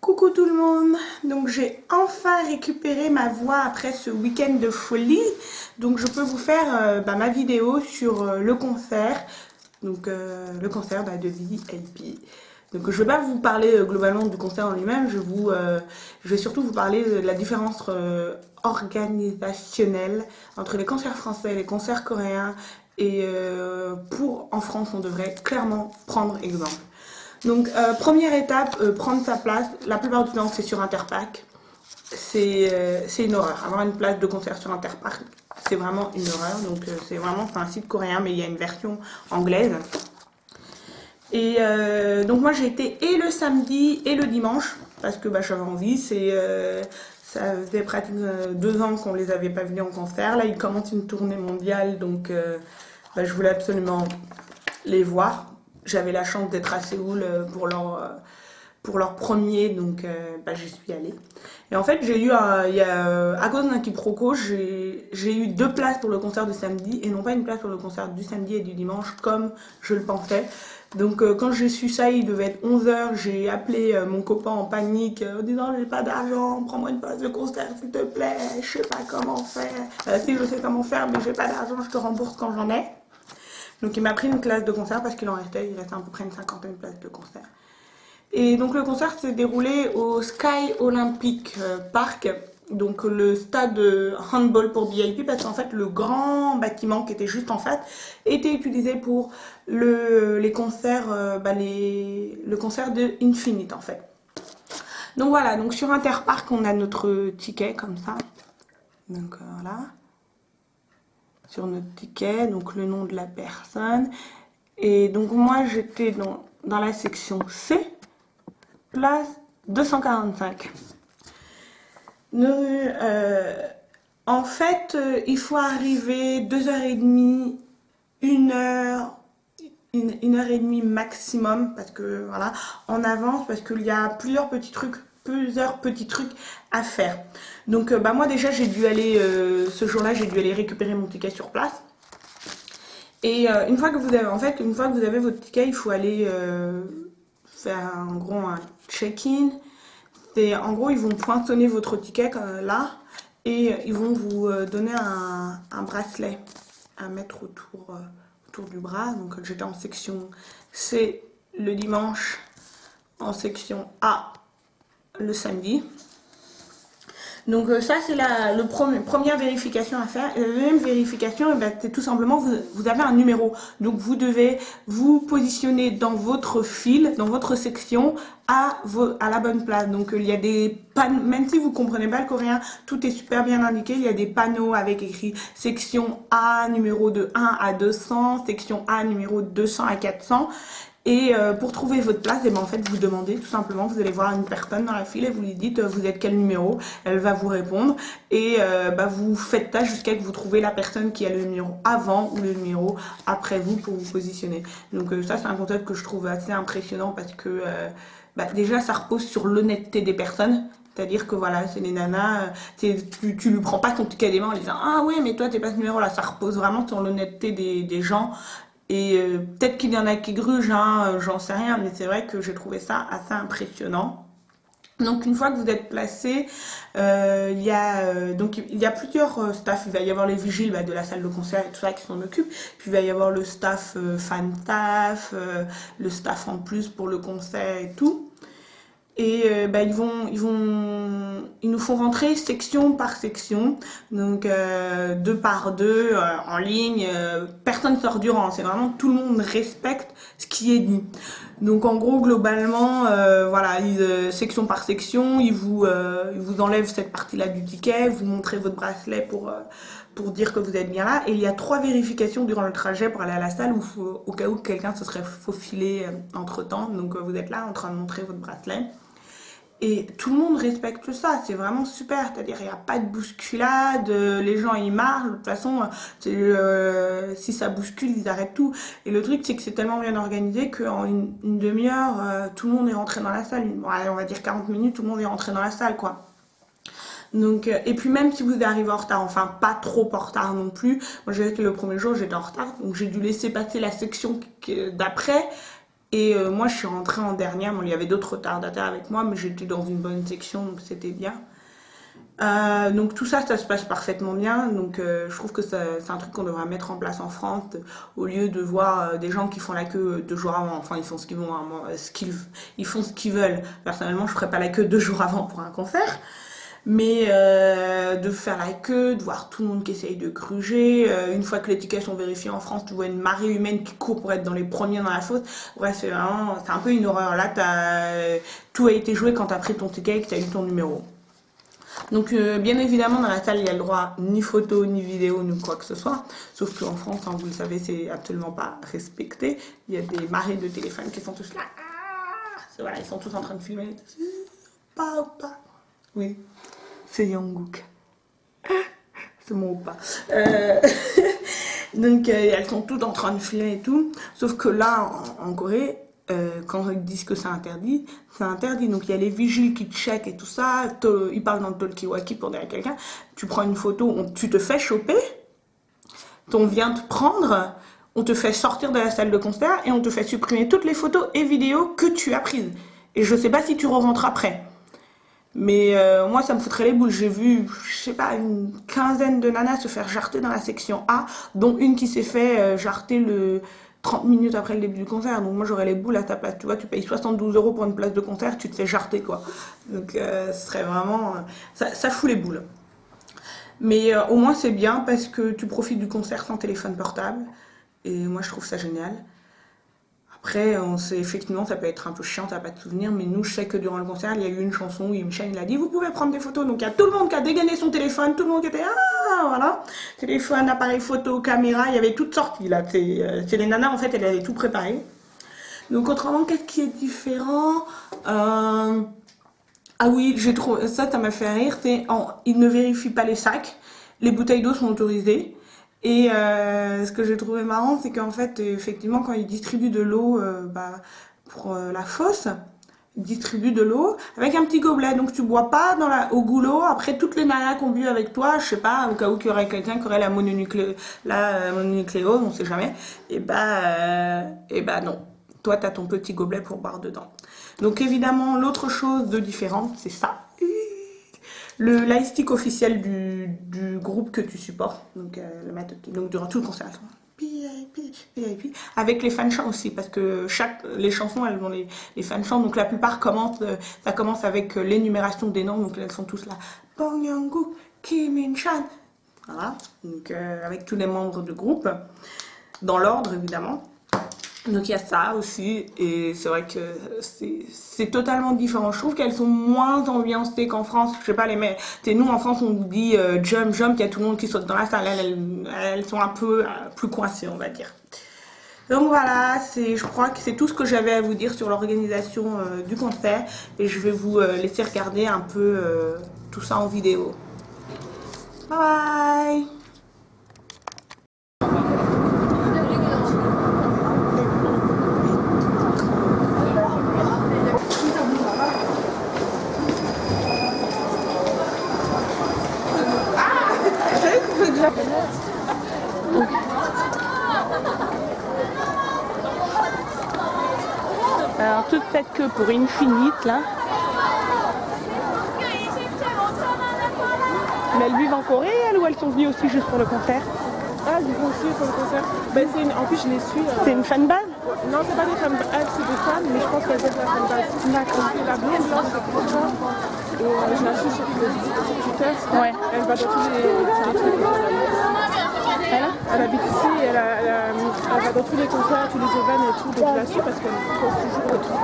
Coucou tout le monde, donc j'ai enfin récupéré ma voix après ce week-end de folie, donc je peux vous faire ma vidéo sur le concert, donc le concert de VIP. Donc je ne vais pas vous parler globalement du concert en lui-même, je vais surtout vous parler de la différence organisationnelle entre les concerts français et les concerts coréens, et en France on devrait clairement prendre exemple. Donc, première étape, prendre sa place. La plupart du temps, c'est sur Interpack. C'est une horreur. Avoir une place de concert sur Interpack, c'est vraiment une horreur. Donc, c'est un site coréen, mais il y a une version anglaise. Et donc, moi, j'ai été et le samedi et le dimanche, parce que j'avais envie. Ça faisait pratiquement 2 ans qu'on les avait pas vus en concert. Là, ils commencent une tournée mondiale, donc je voulais absolument les voir. J'avais la chance d'être à Séoul pour leur premier, donc j'y suis allée. Et en fait, à cause d'un quiproquo, j'ai eu 2 places pour le concert du samedi et non pas une place pour le concert du samedi et du dimanche comme je le pensais. Donc quand j'ai su ça, il devait être 11 h, j'ai appelé mon copain en panique en disant j'ai pas d'argent, prends-moi une place de concert s'il te plaît, je sais pas comment faire. Si je sais comment faire, mais j'ai pas d'argent, je te rembourse quand j'en ai. Donc il m'a pris une classe de concert parce qu'il restait à peu près une cinquantaine de places de concert. Et donc le concert s'est déroulé au Sky Olympic Park, donc le stade de handball pour VIP, parce qu'en fait le grand bâtiment qui était juste en face était utilisé pour les concerts, le concert de Infinite en fait. Donc voilà, donc sur Interpark on a notre ticket comme ça. Donc voilà. Sur notre ticket, donc le nom de la personne. Et donc moi j'étais dans la section C, place 245. En fait, il faut arriver 2h30, 1h, 1h30 maximum, parce que voilà, en avance, parce qu'il y a plusieurs petits trucs à faire. Donc moi déjà j'ai dû aller ce jour-là, j'ai dû aller récupérer mon ticket sur place. Et une fois que vous avez votre ticket, il faut aller faire en gros un check-in. Et en gros, ils vont poinçonner votre ticket là et ils vont vous donner un bracelet à mettre autour du bras. Donc j'étais en section C le dimanche, en section A le samedi. Donc ça c'est la première vérification à faire. Et la deuxième vérification, c'est tout simplement vous avez un numéro. Donc vous devez vous positionner dans votre file, dans votre section à la bonne place. Donc il y a des panneaux, même si vous comprenez pas le coréen, tout est super bien indiqué. Il y a des panneaux avec écrit section A numéro de 1 à 200, section A numéro de 200 à 400. Et pour trouver votre place, en fait, vous demandez tout simplement, vous allez voir une personne dans la file et vous lui dites vous êtes quel numéro, elle va vous répondre et vous faites ça jusqu'à ce que vous trouvez la personne qui a le numéro avant ou le numéro après vous pour vous positionner. Donc ça c'est un concept que je trouve assez impressionnant parce que déjà ça repose sur l'honnêteté des personnes. C'est-à-dire que voilà, c'est les nanas, tu lui prends pas ton ticket des mains en disant ah ouais mais toi t'es pas ce numéro là, ça repose vraiment sur l'honnêteté des gens. Et peut-être qu'il y en a qui grugent, j'en sais rien, mais c'est vrai que j'ai trouvé ça assez impressionnant. Donc une fois que vous êtes placé, il y a plusieurs staffs. Il va y avoir les vigiles de la salle de concert et tout ça qui s'en occupent. Puis il va y avoir le staff fan staff, le staff en plus pour le concert et tout. Et ils nous font rentrer section par section, donc 2 par 2 en ligne. Personne sort du rang, c'est vraiment tout le monde respecte ce qui est dit. Donc en gros globalement, section par section, ils vous enlèvent cette partie-là du ticket, vous montrez votre bracelet pour dire que vous êtes bien là. Et il y a 3 vérifications durant le trajet pour aller à la salle au cas où quelqu'un se serait faufilé entre temps. Donc vous êtes là en train de montrer votre bracelet. Et tout le monde respecte ça, c'est vraiment super, c'est-à-dire il n'y a pas de bousculade, les gens ils marchent, de toute façon si ça bouscule ils arrêtent tout. Et le truc c'est que c'est tellement bien organisé qu'en une demi-heure tout le monde est rentré dans la salle, on va dire 40 minutes, tout le monde est rentré dans la salle quoi. Donc, et puis même si vous arrivez en retard, enfin pas trop en retard non plus, moi j'ai vu que le premier jour j'étais en retard, donc j'ai dû laisser passer la section d'après Et moi, je suis rentrée en dernière. Bon, il y avait d'autres retardataires avec moi, mais j'étais dans une bonne section, donc c'était bien. Donc tout ça, ça se passe parfaitement bien. Donc je trouve que c'est un truc qu'on devrait mettre en place en France, au lieu de voir des gens qui font la queue 2 jours avant. Enfin, ils font ce qu'ils vont, ils font ce qu'ils veulent. Personnellement, je ferais pas la queue 2 jours avant pour un concert. Mais de faire la queue, de voir tout le monde qui essaye de gruger, une fois que les tickets sont vérifiés en France, tu vois une marée humaine qui court pour être dans les premiers dans la fosse. Bref, c'est vraiment, c'est un peu une horreur. Là, tout a été joué quand t'as pris ton ticket et que t'as eu ton numéro. Donc bien évidemment dans la salle il y a le droit ni photo ni vidéo ni quoi que ce soit, sauf qu'en France, hein, vous le savez, c'est absolument pas respecté. Il y a des marées de téléphones qui sont tous là, voilà, ils sont tous en train de filmer. Pas. Oui, c'est Jungkook. C'est mon oppa. Donc elles sont toutes en train de filmer et tout, sauf que là en Corée, quand ils disent que c'est interdit, c'est interdit. Donc il y a les vigiles qui checkent et tout ça, ils parlent dans le talkie-walkie pour dire à quelqu'un, tu prends une photo, tu te fais choper, on vient te prendre, on te fait sortir de la salle de concert et on te fait supprimer toutes les photos et vidéos que tu as prises. Et je sais pas si tu re-rentres après. Mais moi, ça me foutrait les boules. J'ai vu, je sais pas, une quinzaine de nanas se faire jarter dans la section A, dont une qui s'est fait jarter 30 minutes après le début du concert. Donc moi, j'aurais les boules à ta place. Tu vois, tu payes 72 € pour une place de concert, tu te fais jarter, quoi. Donc ce serait vraiment... ça fout les boules. Mais au moins, c'est bien parce que tu profites du concert sans téléphone portable. Et moi, je trouve ça génial. Après, on sait effectivement, ça peut être un peu chiant, t'as pas de souvenir, mais nous, je sais que durant le concert, il y a eu une chanson où Michel il a dit vous pouvez prendre des photos. Donc il y a tout le monde qui a dégainé son téléphone, tout le monde qui était voilà, téléphone, appareil photo, caméra, il y avait toutes sorties là. C'est les nanas en fait, elles avaient tout préparé. Donc autrement, qu'est-ce qui est différent Ah oui, j'ai trouvé ça m'a fait rire. Ils ne vérifient pas les sacs, les bouteilles d'eau sont autorisées. Et ce que j'ai trouvé marrant, c'est qu'en fait, effectivement, quand ils distribuent de l'eau pour la fosse, ils distribuent de l'eau avec un petit gobelet. Donc tu bois pas au goulot. Après, toutes les nanas qui ont bu avec toi, je sais pas, au cas où il y aurait quelqu'un qui aurait la mononucléose, on sait jamais. Et non. Toi, t'as ton petit gobelet pour boire dedans. Donc évidemment, l'autre chose de différente, c'est ça. Le lightstick officiel du groupe que tu supportes, donc durant tout le concert, VIP, avec les fanchants aussi, parce que les chansons, elles ont les fanchants, donc la plupart ça commence avec l'énumération des noms, donc elles sont tous là, Bong Young-guk, Kim In-chan, voilà, donc avec tous les membres du groupe, dans l'ordre évidemment. Donc il y a ça aussi, et c'est vrai que c'est totalement différent. Je trouve qu'elles sont moins ambiancées qu'en France. Je sais pas, nous en France on nous dit jump, il y a tout le monde qui saute dans la salle. Elles sont un peu plus coincées, on va dire. Donc voilà, je crois que c'est tout ce que j'avais à vous dire sur l'organisation du concert. Et je vais vous laisser regarder un peu tout ça en vidéo. Bye bye. Alors toute cette queue pour Infinite là. Mais elles vivent en Corée ou elles sont venues aussi juste pour le concert? Ah, ils vont aussi pour le concert. En plus je les suis. C'est une fanbase? Non, c'est pas des fanbases, c'est des fans, mais je pense qu'elles aiment la fanbase. D'accord. La blonde là, c'est trop ça. Et je la suis sur Twitter. Ouais. Elle va dans tous les trucs. Elle habite ici, elle va dans tous les concerts, tous les events et tout, donc je la suis parce qu'elle pose toujours le truc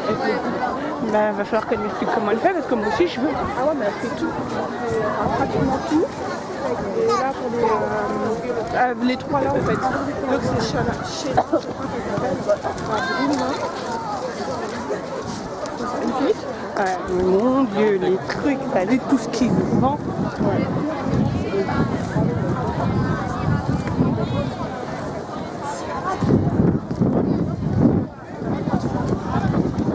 avec les goûts. Va falloir qu'elle m'explique comment elle fait parce que moi aussi je veux. Ah ouais, mais elle fait tout, elle fait pratiquement tout. Et là pour les trois là en fait, donc c'est chez je crois qu'elle s'appelle Brune. Infinite. Ouais, mon Dieu, les trucs, t'as vu tout ce qu'ils vendent. Ouais.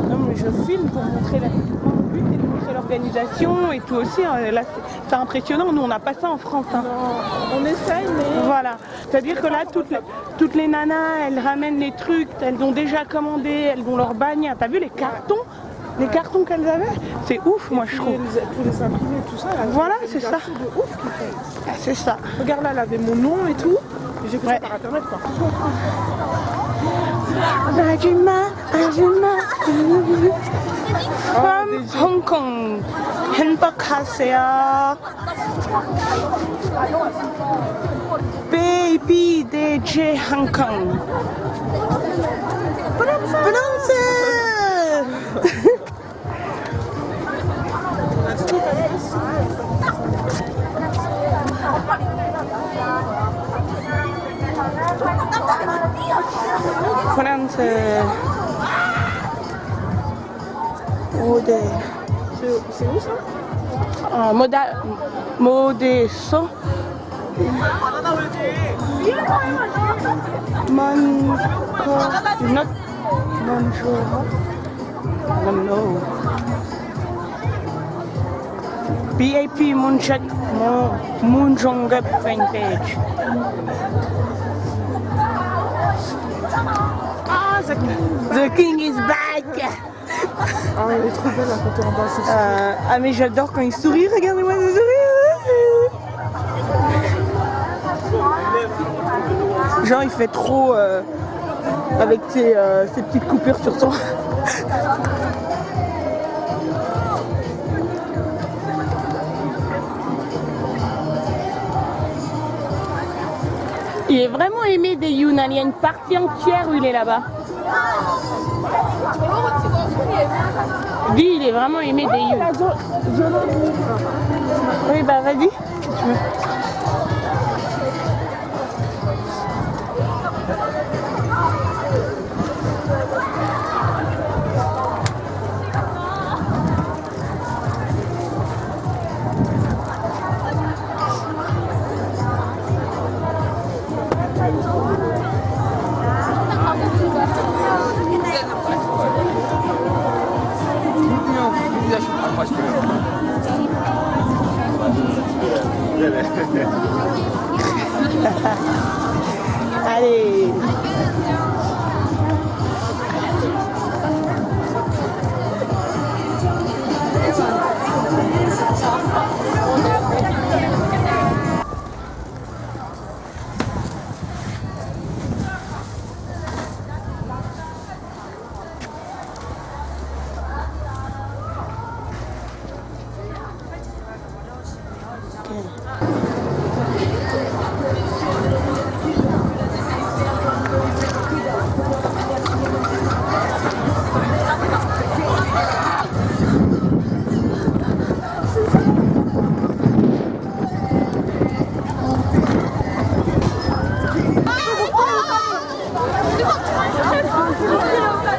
Non mais je filme pour montrer mon but est de montrer leur l'organisation et tout aussi. Là, c'est impressionnant. Nous, on n'a pas ça en France. Hein. Non, on essaye, mais... Voilà. C'est-à-dire que là, toutes les nanas, elles ramènent les trucs, elles ont déjà commandé, elles ont leur bagnat. T'as vu les cartons? Les cartons qu'elles avaient? C'est ouf, moi, je trouve. Tous les imprimés, tout ça. Là, voilà, c'est ça. De ouf qu'ils font. C'est ça. Regarde là, elle avait mon nom et tout. J'ai fait ça par internet, quoi. From Hong Kong. 행복하세요. Baby DJ Hong Kong. France. France. C'est où ça? Modesto. Not Monjora. I don't know. BAP Moonjongeup fan page. Ah, the king is back. Ah, elle est trop belle la photo en bas. Ah, mais j'adore quand il sourit. Regardez-moi ce sourire. Genre, il fait trop avec ses petites coupures sur son. Il est vraiment aimé des Yunnan. Il y a une partie entière où il est là-bas. Lui, il est vraiment aimé des Yunnan. Oui, bah vas-y. Allez.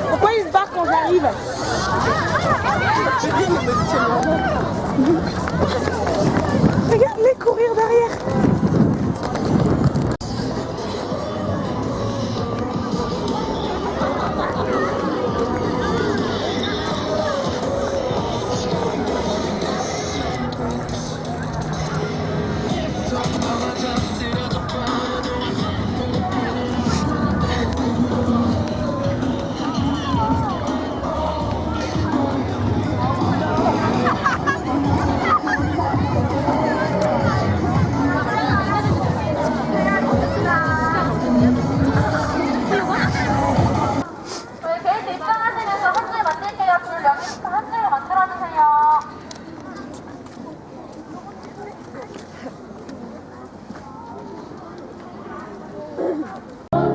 Pourquoi il se barre quand j'arrive? Regarde-les courir derrière.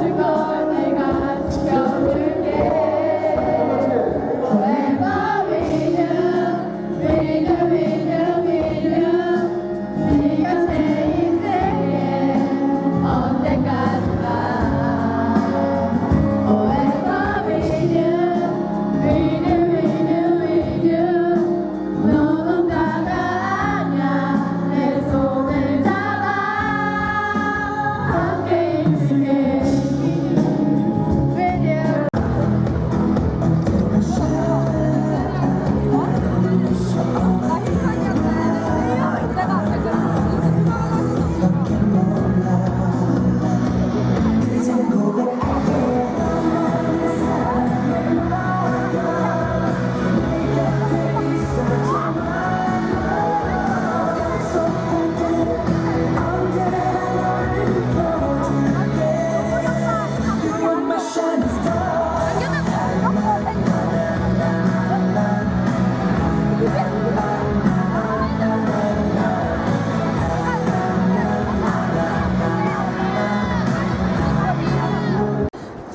언제까지나. 「おえばみゆ」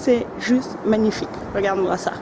c'est juste magnifique. Regarde-moi ça.